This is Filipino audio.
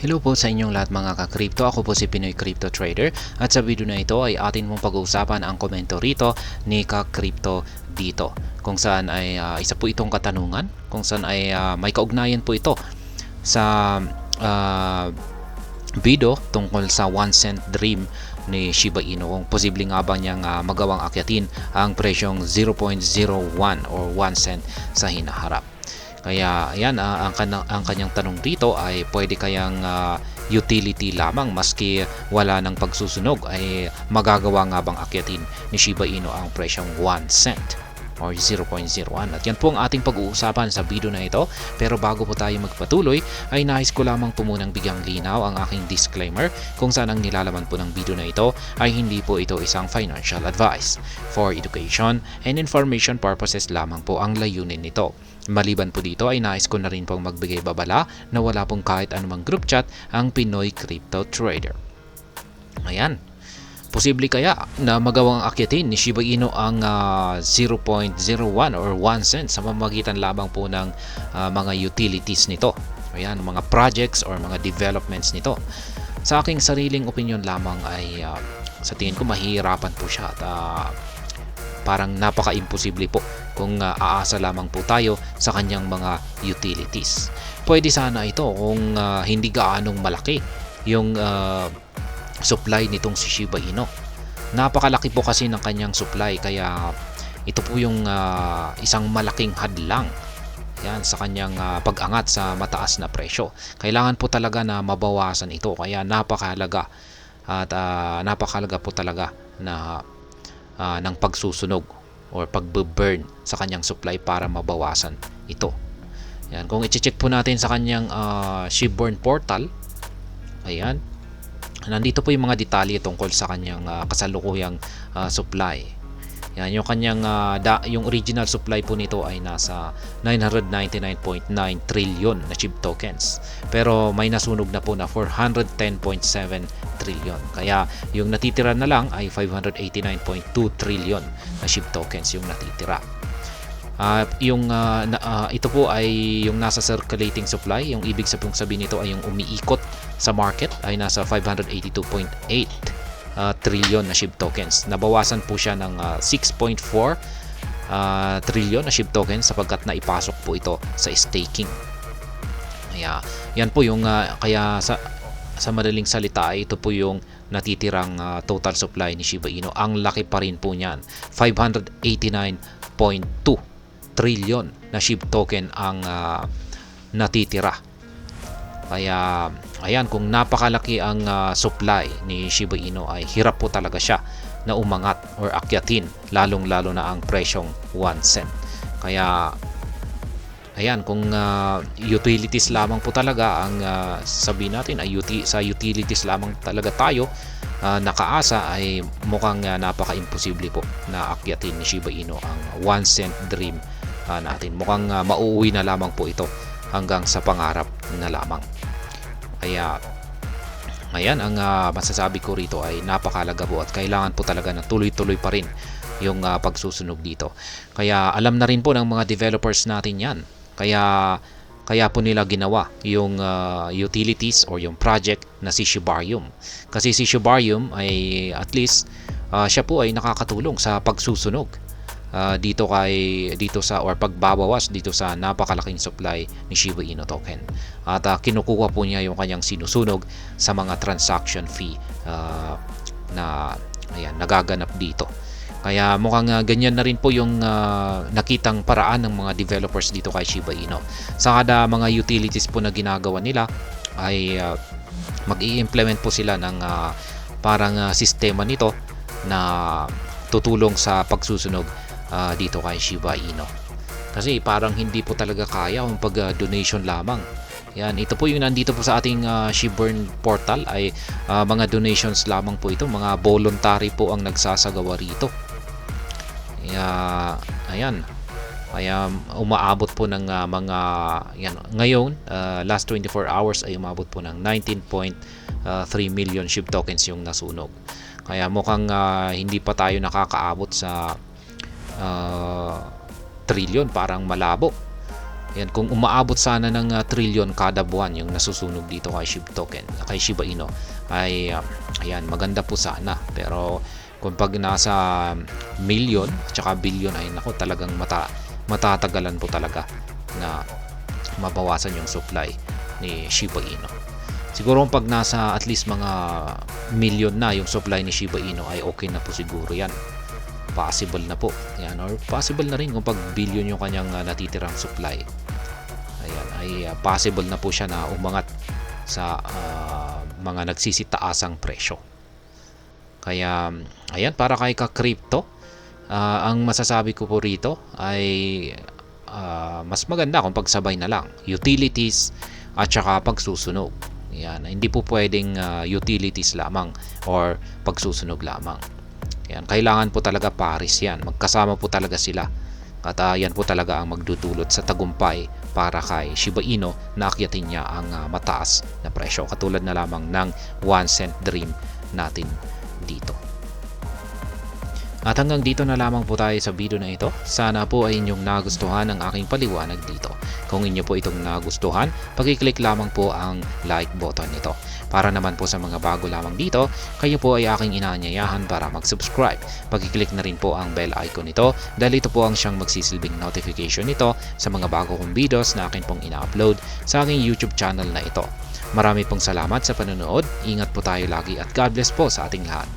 Hello po sa inyong lahat mga ka-crypto. Ako po si Pinoy Crypto Trader at sa video na ito ay atin mong pag-uusapan ang komento rito ni ka-crypto dito. Kung saan ay isa po itong katanungan, kung saan ay may kaugnayan po ito sa video tungkol sa 1 cent dream ni Shiba Inu, kung posible nga ba niyang magawang akyatin ang presyong 0.01 or 1 cent sa hinaharap. Kaya ayan, ang kanyang tanong dito ay pwede kayang utility lamang maski wala ng pagsusunog, ay magagawa nga bang akyatin ni Shiba Inu ang presyong 1 cent or 0.01. At yan po ang ating pag-uusapan sa video na ito. Pero bago po tayo magpatuloy ay nais ko lamang po munang bigyang linaw ang aking disclaimer kung saan ang nilalaman po ng video na ito ay hindi po ito isang financial advice. For education and information purposes lamang po ang layunin nito. Maliban po dito ay nais ko na rin pong magbigay babala na wala pong kahit anumang group chat ang Pinoy Crypto Trader. Ayan. Posible kaya na magawang akyatin ni Shiba Inu ang 0.01 or 1 cent sa pamamagitan lamang po ng mga utilities nito. Ayan, mga projects or mga developments nito. Sa aking sariling opinion lamang ay sa tingin ko mahihirapan po siya at parang napaka-imposible po kung aasa lamang po tayo sa kanyang mga utilities. Pwede sana ito kung hindi gaanong malaki yung supply nitong si Shiba Inu. Napakalaki po kasi ng kanyang supply, kaya ito po yung isang malaking hadlang yan sa kanyang pag-angat sa mataas na presyo. Kailangan po talaga na mabawasan ito, kaya napakahalaga at napakahalaga po talaga na ng pagsusunog or pagbe-burn sa kanyang supply para mabawasan ito. Yan, kung i-check po natin sa kanyang Shibborn portal, ayan, nandito po yung mga detalye tungkol sa kanyang kasalukuyang supply. Yan, yung kanyang yung original supply po nito ay nasa 999.9 trillion na SHIB tokens. Pero may nasunog na po na 410.7 trillion. Kaya yung natitira na lang ay 589.2 trillion na SHIB tokens yung natitira. Ito po ay yung nasa circulating supply. Yung ibig sabihin nito ay yung umiikot sa market ay nasa 582.8 trillion na SHIB tokens. Nabawasan po siya ng 6.4 trillion na SHIB tokens sapagkat naipasok po ito sa staking. Kaya yan po yung kaya sa madaling salita ay ito po yung natitirang total supply ni Shiba Inu. Ang laki pa rin po niyan. 589.2 trillion na SHIB token ang natitira. Kaya ayan, kung napakalaki ang supply ni Shiba Inu ay hirap po talaga siya na umangat or akyatin, lalong-lalo na ang presyong 1 cent. Kaya ayan, kung utilities lamang po talaga ang sabihin natin ay sa utilities lamang talaga tayo nakaasa, ay mukhang napaka-imposible po na akyatin ni Shiba Inu ang 1 cent dream natin. Mukhang mauuwi na lamang po ito hanggang sa pangarap na lamang. Kaya ayan, ang masasabi ko rito ay napakahalaga po at kailangan po talaga na tuloy-tuloy pa rin yung pagsusunog dito. Kaya alam na rin po ng mga developers natin yan. Kaya po nila ginawa yung utilities or yung project na si Shibarium. Kasi si Shibarium ay at least siya po ay nakakatulong sa pagsusunog dito sa or pagbabawas dito sa napakalaking supply ni Shiba Inu token. At kinukuha po niya yung kanyang sinusunog sa mga transaction fee na ayan, nagaganap dito. Kaya mukhang ganyan na rin po yung nakitang paraan ng mga developers dito kay Shiba Inu. Sa kada mga utilities po na ginagawa nila ay mag-i-implement po sila ng parang sistema nito na tutulong sa pagsusunog dito kay Shiba Inu. Kasi parang hindi po talaga kaya kung pag-donation lamang. Yan, ito po yung nandito po sa ating Shibborn portal ay mga donations lamang po ito. Mga voluntary po ang nagsasagawa rito. Ayan. Kaya umaabot po ng mga yan, ngayon last 24 hours ay umabot po ng 19.3 million SHIB tokens yung nasunog. Kaya mukhang hindi pa tayo nakakaabot sa trillion, parang malabo. Ayan, kung umaabot sana ng trillion kada buwan yung nasusunog dito kay SHIB token, kay Shiba Inu, ay ayan, maganda po sana. Pero kung pag nasa million tsaka billion, ay nako, talagang matatagalan po talaga na mabawasan yung supply ni Shiba Inu. Siguro pag nasa at least mga million na yung supply ni Shiba Inu, ay okay na po siguro yan. Possible na po yan, or possible na rin kung pag billion yung kanyang natitirang supply. Ayan, ay possible na po siya na umangat sa mga nagsisitaasang presyo. Kaya ayan, para kay ka-crypto, ang masasabi ko po rito ay mas maganda kung pagsabay na lang utilities at saka pagsusunog. Yan, hindi po pwedeng utilities lamang or pagsusunog lamang. Yan, kailangan po talaga pares yan. Magkasama po talaga sila. At yan po talaga ang magdudulot sa tagumpay para kay Shiba Inu na akyatin niya ang mataas na presyo. Katulad na lamang ng 1 cent dream natin dito. At hanggang dito na lamang po tayo sa video na ito. Sana po ay inyong nagustuhan ang aking paliwanag dito. Kung inyo po itong nagustuhan, pag-click lamang po ang like button nito. Para naman po sa mga bago lamang dito, kayo po ay aking inaanyayahan para mag-subscribe. Pag-click na rin po ang bell icon nito dahil ito po ang siyang magsisilbing notification nito sa mga bago kong videos na akin pong ina-upload sa aking YouTube channel na ito. Marami pong salamat sa panonood. Ingat po tayo lagi at God bless po sa ating lahat.